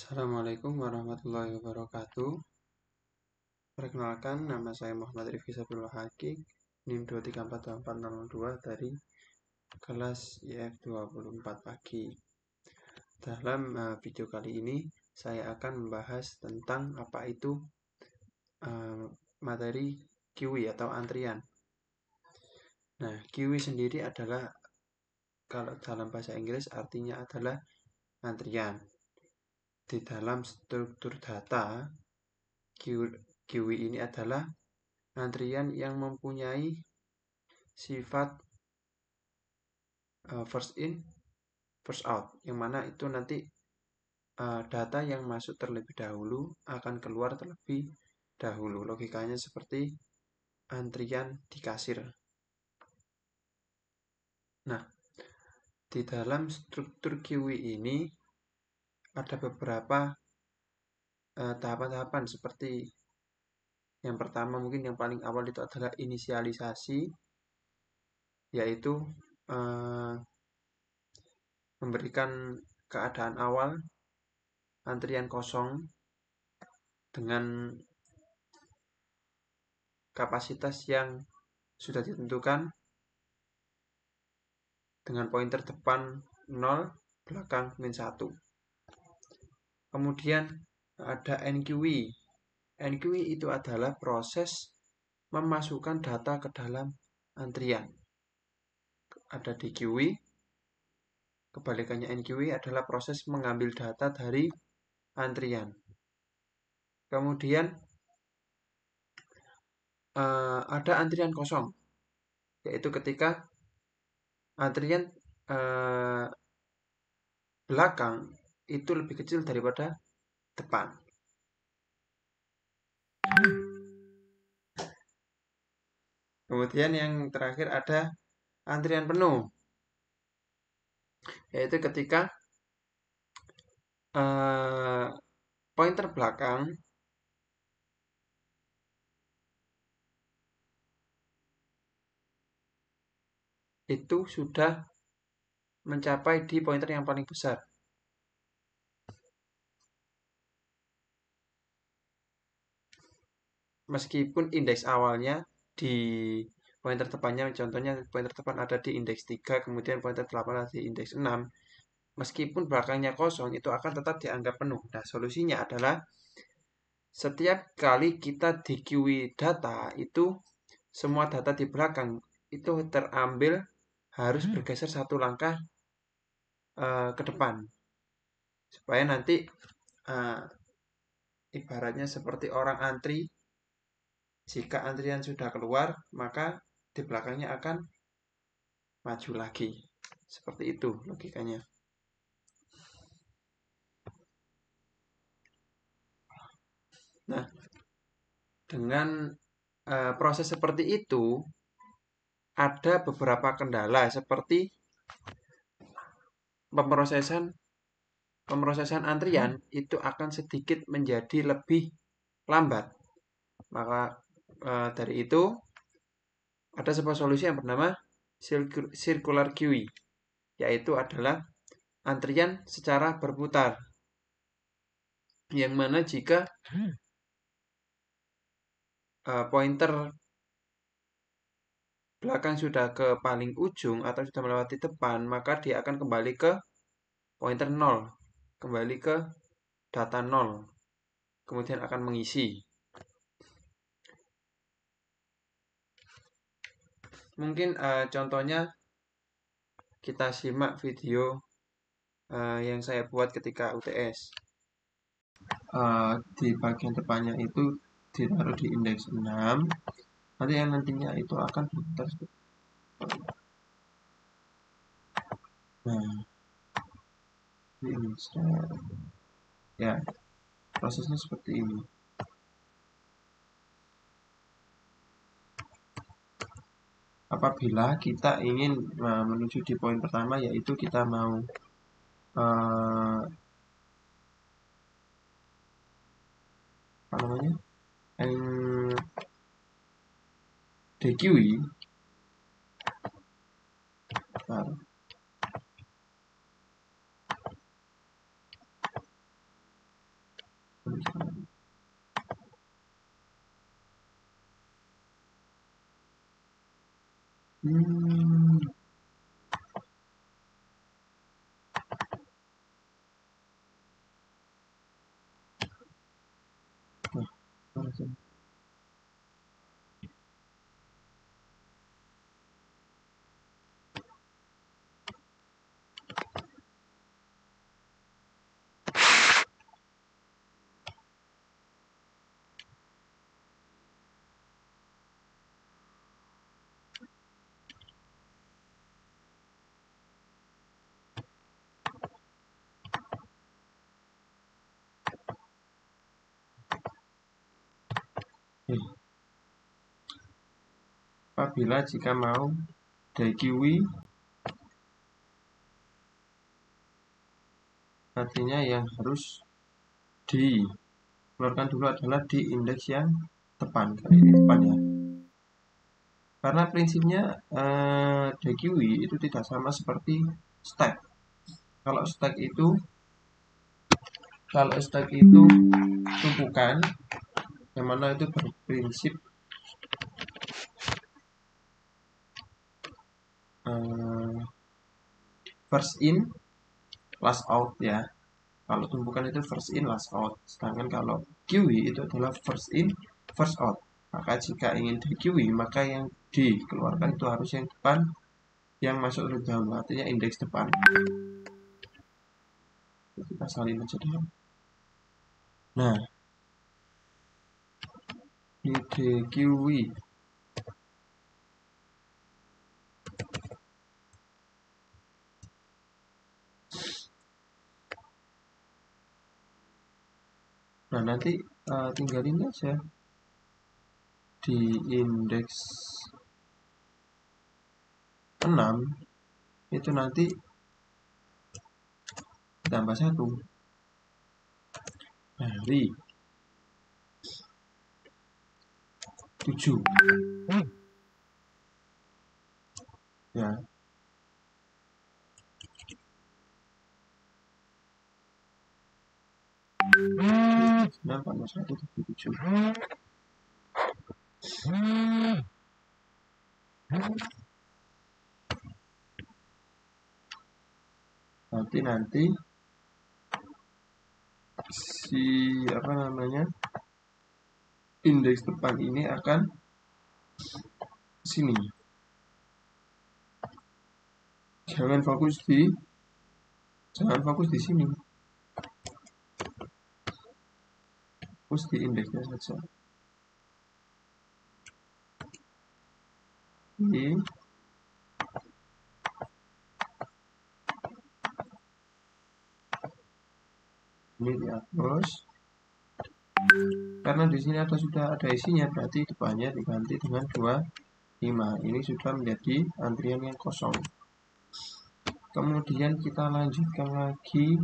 Assalamualaikum warahmatullahi wabarakatuh. Perkenalkan, nama saya Muhammad Rifki Sabil Wahaki, NIM 2348402 dari kelas IF 24 pagi. Dalam video kali ini, saya akan membahas tentang apa itu materi QE atau antrian. Nah, QE sendiri adalah, kalau dalam bahasa Inggris artinya adalah antrian. Di dalam struktur data, QE ini adalah antrian yang mempunyai sifat first in, first out, yang mana itu nanti data yang masuk terlebih dahulu akan keluar terlebih dahulu. Logikanya seperti antrian di kasir. Nah, di dalam struktur QE ini ada beberapa tahapan-tahapan seperti yang pertama, mungkin yang paling awal itu adalah inisialisasi, yaitu memberikan keadaan awal antrian kosong dengan kapasitas yang sudah ditentukan dengan pointer depan 0, belakang min 1. Kemudian ada NQE. NQE itu adalah proses memasukkan data ke dalam antrian. Ada di QE, kebalikannya NQE adalah proses mengambil data dari antrian. Kemudian ada antrian kosong, yaitu ketika antrian belakang itu lebih kecil daripada depan. Kemudian yang terakhir ada antrian penuh, yaitu ketika pointer belakang itu sudah mencapai di pointer yang paling besar. Meskipun indeks awalnya di pointer depannya, contohnya pointer depan ada di indeks 3, kemudian pointer 8 ada di indeks 6, meskipun belakangnya kosong, itu akan tetap dianggap penuh. Nah, solusinya adalah setiap kali kita di QE data, itu semua data di belakang itu terambil harus bergeser satu langkah ke depan, supaya nanti ibaratnya seperti orang antri. Jika antrian sudah keluar, maka di belakangnya akan maju lagi. Seperti itu logikanya. Nah, dengan proses seperti itu, ada beberapa kendala seperti pemrosesan antrian itu akan sedikit menjadi lebih lambat. Maka dari itu ada sebuah solusi yang bernama circular QE, yaitu adalah antrian secara berputar, yang mana jika pointer belakang sudah ke paling ujung atau sudah melewati depan, maka dia akan kembali ke pointer 0, kembali ke data 0, kemudian akan mengisi. Mungkin contohnya kita simak video yang saya buat ketika UTS. Di bagian depannya itu ditaruh di indeks 6, nanti yang nantinya itu akan berputar. Nah, ini ya, prosesnya seperti ini. Apabila kita ingin menuju di poin pertama, yaitu kita mau DQI, Apabila jika mau DQI, artinya yang harus dikeluarkan dulu adalah di indeks yang depan. Kali ini depan ya. Karena prinsipnya DQI itu tidak sama seperti stack. Kalau stack itu tumpukan, yang mana itu berprinsip first in last out ya. Kalau tumpukan itu first in last out, sedangkan kalau QI itu adalah first in first out. Maka jika ingin di QI, maka yang dikeluarkan itu harus yang depan, yang masuk lebih dahulu, artinya indeks depan. Kita salin aja dulu. Nah, di DQI nah nanti tinggal ini aja di indeks 6 itu nanti tambah 1 dari 7 ya. Nah, tambah 1 dari 7. Nanti si indeks depan ini akan sini. Jangan fokus di sini. Fokus di indeksnya saja. Ini dihapus. Karena di sini sudah ada isinya, berarti depannya diganti dengan 25. Ini sudah menjadi antrian yang kosong. Kemudian kita lanjutkan lagi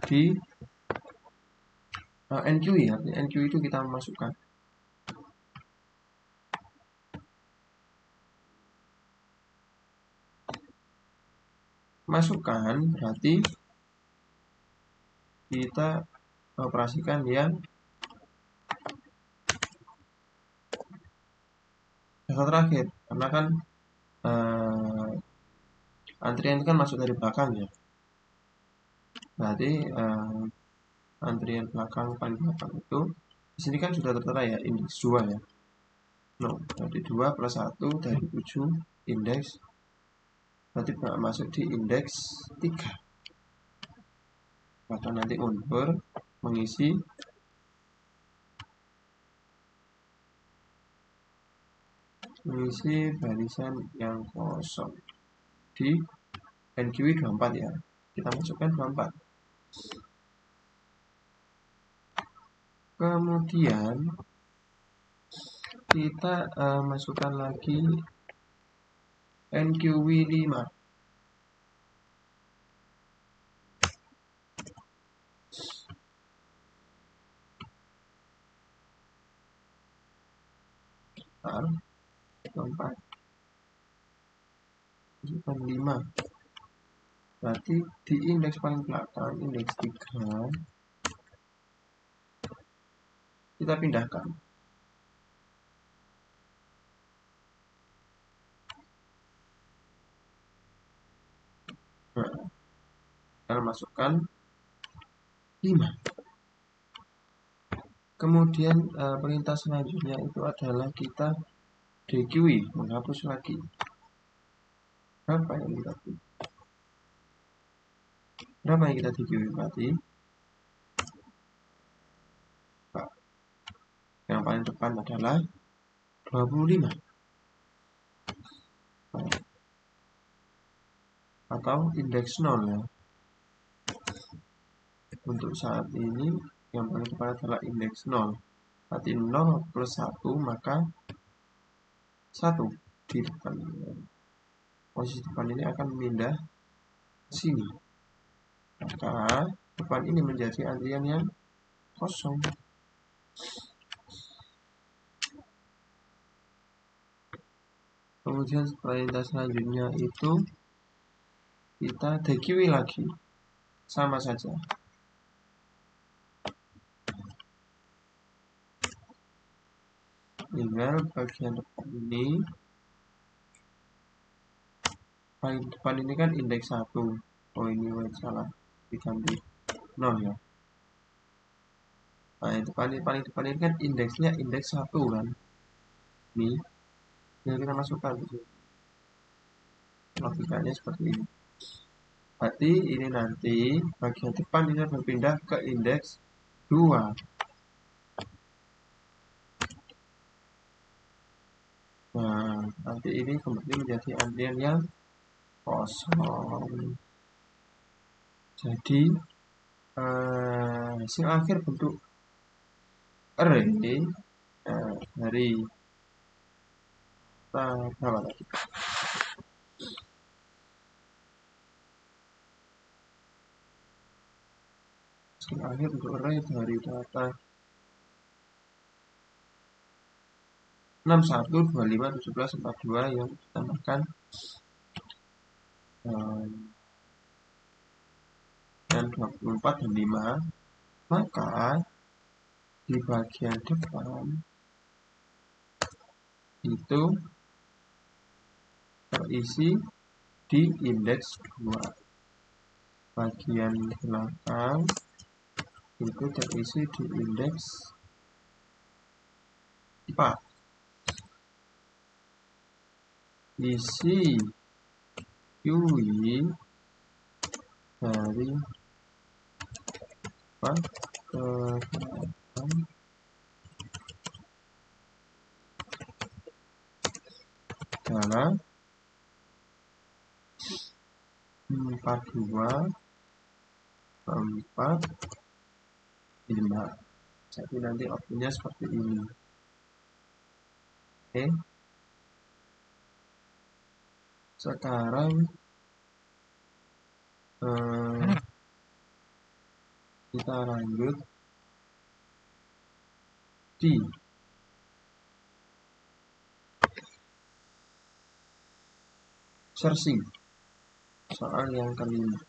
di NQI ya. NQI itu kita masukkan. Masukkan berarti kita operasikan yang data terakhir, karena kan antrian itu kan masuk dari belakang ya. Berarti antrian belakang paling belakang itu di sini kan sudah tertera ya indeks 2 ya. No, berarti 2 plus 1 dari 7 indeks, berarti masuk di indeks 3. Maka nanti unpur mengisi barisan yang kosong di NQI 24 ya. Kita masukkan 24. Kemudian kita masukkan lagi NQI 5. Masukkan 5. Berarti di indeks paling belakang, indeks 3, kita pindahkan. Kita masukkan 5. Kemudian perintah selanjutnya itu adalah kita DQI, menghapus lagi. Berapa yang kita DQI berarti? Yang paling depan adalah 25. Atau indeks 0 ya. Untuk saat ini yang paling depan adalah indeks 0. Berarti 0 plus 1 maka 1 di depan. Posisi depan ini akan pindah ke sini. Maka depan ini menjadi antrian yang kosong. Kemudian perintah selanjutnya itu kita DQI lagi. Sama saja. Tinggal bagian depan ini, paling depan ini kan indeks 1. Oh ini salah, diganti 0 ya. Nah yang paling depan ini kan indeksnya indeks 1 kan. Ini yang kita masukkan di sini. Logikanya seperti ini. Berarti ini nanti bagian depan ini berpindah ke indeks 2. Nah, nanti ini kembali menjadi antrian yang kosong. Jadi hasil akhir bentuk array dari berapa tadi? Hasil akhir bentuk array dari data 61, 25, 17, 42 yang ditambahkan dan 24 dan 5, maka di bagian depan itu terisi di indeks 2. Bagian belakang itu terisi di indeks 4. Isi QI dari 4 ke 8 adalah 42, 4, 5. Jadi nanti outputnya seperti ini. Oke. Sekarang kita lanjut di searching soal yang kelima.